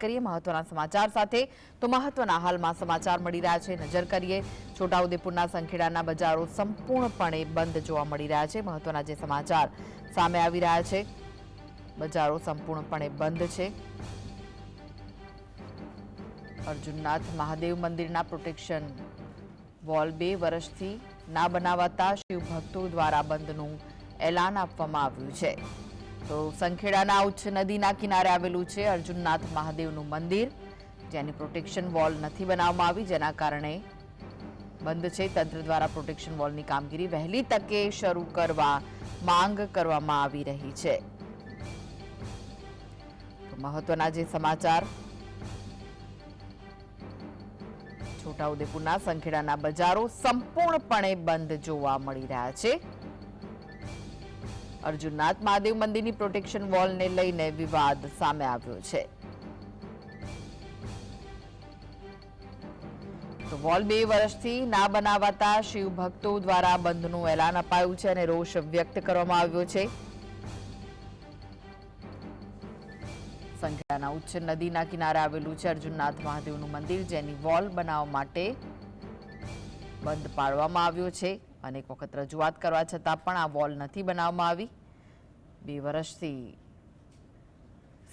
કરીએ મહત્વના સમાચાર સાથે, તો મહત્વના હાલમાં સમાચાર મળી રહ્યા છે. નજર કરીએ છોટાઉદેપુરના સંખેડાના બજારો સંપૂર્ણપણે બંધ જોવા મળી રહ્યા છે. મહત્વના જે સમાચાર સામે આવી રહ્યા છે, બજારો સંપૂર્ણપણે બંધ છે. અર્જુનનાથ મહાદેવ મંદિરના પ્રોટેક્શન વોલ 2 વર્ષથી ના બનાવાતા શિવભક્તો દ્વારા બંધનું એલાન આપવામાં આવ્યું છે. તો સંખેડાના ઉચ્ચ નદીના કિનારે આવેલું છે અર્જુનનાથ મહાદેવનું મંદિર, જેની પ્રોટેક્શન વોલ નથી બનાવવામાં આવી, જેના કારણે બંધ છે. તંત્ર દ્વારા પ્રોટેક્શન વોલની કામગીરી વહેલી તકે શરૂ કરવા માંગ કરવામાં આવી રહી છે. તો મહત્વના જે સમાચાર, છોટાઉદેપુરના સંખેડાના બજારો સંપૂર્ણપણે બંધ જોવા મળી રહ્યા છે. અર્જુનનાથ મહાદેવ મંદિરની પ્રોટેક્શન વોલને લઈને વિવાદ સામે આવ્યો છે. તો વોલ 2 વર્ષથી ના બનાવાતા શિવ ભક્તો દ્વારા બંધનું એલાન અપાયું છે અને રોષ વ્યક્ત કરવામાં આવ્યો છે. સંખેડાના ઉચ્ચ નદીના કિનારે આવેલું છે અર્જુનનાથ મહાદેવનું મંદિર, જેની વોલ બનાવવા માટે બંધ પાડવામાં આવ્યો છે. અનેક વખત રજૂઆત કરવા છતાં પણ આ વોલ નથી બનાવવામાં આવી. 2 વર્ષથી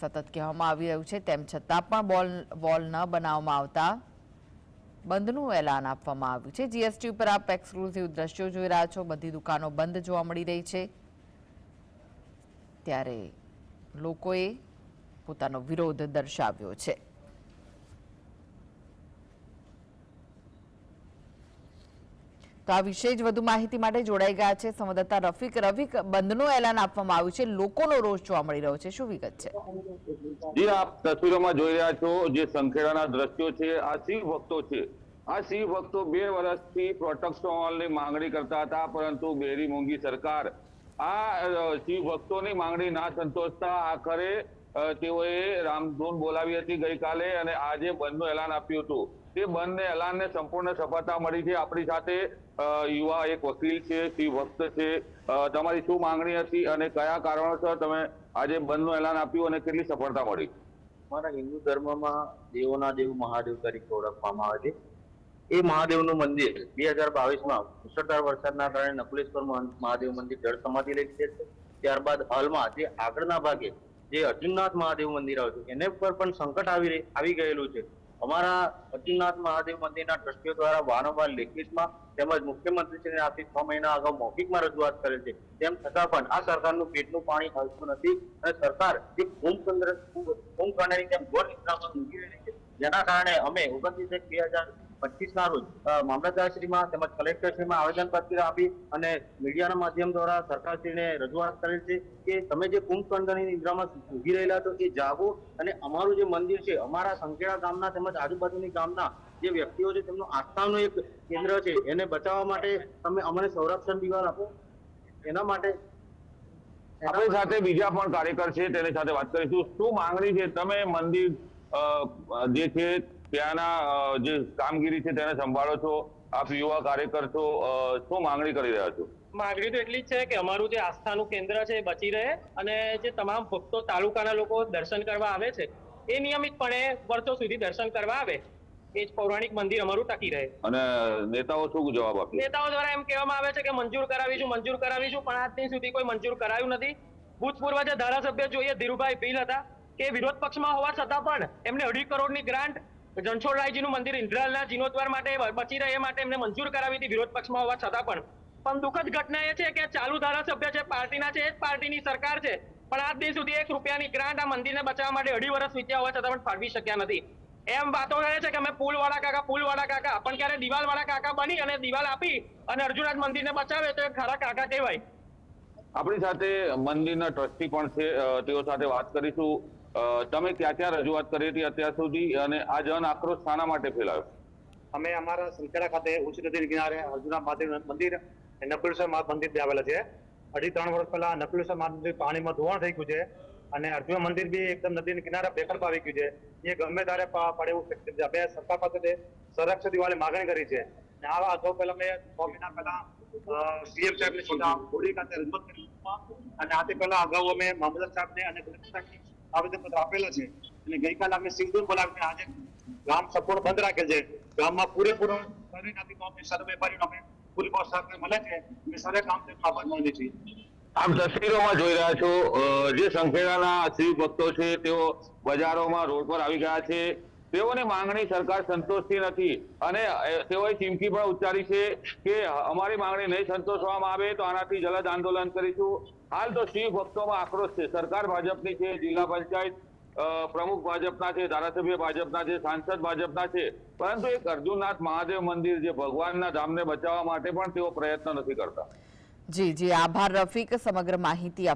સતત કહેવામાં આવી રહ્યું છે, તેમ છતાં પણ વોલ ન બનાવવામાં આવતા બંધનું એલાન આપવામાં આવ્યું છે. જીએસટી ઉપર આપ એક્સક્લુઝિવ દ્રશ્યો જોઈ રહ્યા છો. બધી દુકાનો બંધ જોવા મળી રહી છે. ત્યારે લોકોએ પોતાનો વિરોધ દર્શાવ્યો છે. તો આ વિશે જ વધુ માહિતી માટે જોડાઈ ગયા છે સંવાદદાતા રફીક. રફીક, બંધનું એલાન આપવામાં આવ્યું છે, લોકોનો રોષ જોવા મળી રહ્યો છે, શું વિગત છે? જી, આપ તસવીરોમાં જોઈ રહ્યા છો જે સંખેડાના દ્રશ્યો છે. આ શિવ ભક્તો છે. આ શિવ ભક્તો 2 વર્ષથી પ્રોટેક્શન વોલની માંગણી કરતા હતા, પરંતુ બેરી મોંઘી સરકાર આ શિવ ભક્તોની માંગણી ના સંતોષતા આખરે તેઓએ રામધૂન બોલાવી હતી ગઈકાલે અને આજે બંધનું એલાન આપ્યું હતું. તે બંધને એલાનને સંપૂર્ણ સફળતા મળી છે. આપણી સાથે યુવા એક વકીલ છે, શિવ ભક્ત છે. તમારી શું માંગણી હતી અને કયા કારણોસર તમે આજે બંધનું એલાન આપ્યું અને કેટલી સફળતા મળી? અમારા હિન્દુ ધર્મમાં દેવોના દેવ મહાદેવ તરીકે ઓળખવામાં આવે છે. એ મહાદેવનું મંદિર 2022માં મુશળધાર વરસાદના કારણે નકલેશ્વર મહાદેવ મંદિર જળ સમાધિ લઈ છે. ત્યારબાદ હાલમાં જે આગળના ભાગે જે અર્જુનનાથ મહાદેવ મંદિર આવ્યું છે, એને પર પણ સંકટ આવી ગયેલું છે. અમારા અર્જુનનાથ મહાદેવ મંદિરના ટ્રસ્ટીઓ દ્વારા વારંવાર લેખિતમાં તેમજ મુખ્યમંત્રીશ્રીને આપી 6 મહિના અગાઉ મૌખિકમાં રજૂઆત કરેલ છે. તેમ છતાં પણ આ સરકારનું પેટનું પાણી હલતું નથી અને સરકાર એક કુંભકર્ણની જેમ ઘોર નિદ્રામાં ઊંઘી રહી છે. જેના કારણે અમે 29/1/2025ના રોજ મામલતદારશ્રીમાં તેમજ કલેક્ટરશ્રીમાં આવેદનપત્ર આપી અને મીડિયાના માધ્યમ દ્વારા સરકારશ્રીને રજૂઆત કરેલ છે કે તમે જે કુંભકર્ણની નિદ્રામાં ઊંઘી રહેલા છો એ જાગો અને અમારું જે મંદિર છે, અમારા સંખેડા ગામના તેમજ આજુબાજુની ગામના જે વ્યક્તિઓ છે તેમનું આસ્થાનું એક કેન્દ્ર છે, એને બચાવવા માટે તમે અમને સંરક્ષણ દિવાલ આપો. એના માટે આપણી સાથે બીજા પણ કાર્યકર છે, તેની સાથે વાત કરીશું. શું માંગણી છે? તમે મંદિર જે છે ત્યાંના જે કામગીરી છે તેને સંભાળો છો, આપ યુવા કાર્યકર છો, શું માંગણી કરી રહ્યા છો? માંગણી તો એટલી જ છે કે અમારું જે આસ્થાનું કેન્દ્ર છે એ બચી રહે અને જે તમામ ભક્તો તાલુકાના લોકો દર્શન કરવા આવે છે એ નિયમિતપણે વર્ષો સુધી દર્શન કરવા આવે, એ જ પૌરાણિક મંદિર અમારું ટકી રહે. અને નેતાઓ શું જવાબ આપે? નેતાઓ દ્વારા એમ કહેવામાં આવે છે કે મંજૂર કરાવીશું, પણ આજ દિન સુધી કોઈ મંજૂર કરાયું નથી. ભૂતપૂર્વ જે ધારાસભ્ય જોઈએ ધીરુભાઈ ભીલ હતા, કે વિરોધ પક્ષમાં હોવા છતાં પણ એમને 2.5 કરોડની ગ્રાન્ટ રણછોડરાયજીનું મંદિર ઇન્દ્રાલના જીર્ણોદ્ધાર માટે બચી રહે એ માટે એમને મંજૂર કરાવી હતી વિરોધ પક્ષમાં હોવા છતાં પણ દુઃખદ ઘટના એ છે કે ચાલુ ધારાસભ્ય છે, પાર્ટીના છે, એ જ પાર્ટીની સરકાર છે, પણ આજ દિન સુધી 1 રૂપિયાની ગ્રાન્ટ આ મંદિરને બચાવવા માટે 2.5 વર્ષ વીત્યા હોવા છતાં પણ ફાળવી શક્યા નથી. એમ વાતો કરે છે કે અમે પુલવાળા કાકા, પણ ક્યારે દિવાલવાળા કાકા બની અને દિવાલ આપી અને અર્જુનનાથ મંદિરને બચાવે તો એ ખરા કાકા કહેવાય. આપણી સાથે મંદિરના ટ્રસ્ટી પણ છે, તેઓ સાથે વાત કરીશું. તમે ક્યાં રજૂઆત કરી હતી અત્યાર સુધી અને આ જન આક્રોશ શાના માટે ફેલાયો? અમે અમારા સંખેડા ખાતે ઉચ્ચ નદી કિનારે અર્જુનનાથ મહાદેવ મંદિર, નકલેશ્વર મહાદેવ મંદિર આવેલા છે. 2.5-3 વર્ષ પહેલા નકલેશ્વર મહાદેવ પાણીમાં ધોવાણ થઈ ગયું છે અને અર્જુન મંદિર બી એકદમ નદીના કિનારે બેકલ્પ આવી ગયું છે. એ ગમે ત્યારે પડે એવું શક્ય છે. અમે સરકાર પાસે સંરક્ષણ દિવાળી માગણી કરી છે. આ અગાઉ પહેલા મેં 6 મહિના પહેલા સીએમ સાહેબને હોડી ખાતે રજૂઆત કરી અને આથી પહેલા અગાઉ અમે મામલતદાર સાહેબને અને કલેક્ટર સાહેબને આવેદનપત્ર આપેલા છે. અને ગઈકાલે અમે સિંધુ બોલાવીને આજે ગામ સંપૂર્ણ બંધ રાખેલ છે. ગામમાં પૂરેપૂરો સર્વે નાથી અમે સર્વે વેપારીઓને અમે પૂરી સહકાર મળે છે. અમે સર્વે કામ આભાર માનીએ છીએ. આપ તસવીરોમાં જોઈ રહ્યા છો જે સંખેડાના શિવ ભક્તો છે તેઓ બજારોમાં રોડ પર આવી ગયા છે. તેઓની માંગણી સરકાર સંતોષતી નથી અને તેઓએ ચીમકી પણ ઉચ્ચારી છે કે અમારી માંગણી નહીં સંતોષવામાં આવે તો આનાથી જલદ આંદોલન કરીશું. હાલ તો શિવ ભક્તોમાં આક્રોશ છે. સરકાર ભાજપની છે, જિલ્લા પંચાયત પ્રમુખ ભાજપના છે, ધારાસભ્ય ભાજપના છે, સાંસદ ભાજપના છે, પરંતુ એક અર્જુનનાથ મહાદેવ મંદિર જે ભગવાનના ધામને બચાવવા માટે પણ તેઓ પ્રયત્ન નથી કરતા. જી જી, આભાર રફીક સમગ્ર માહિતી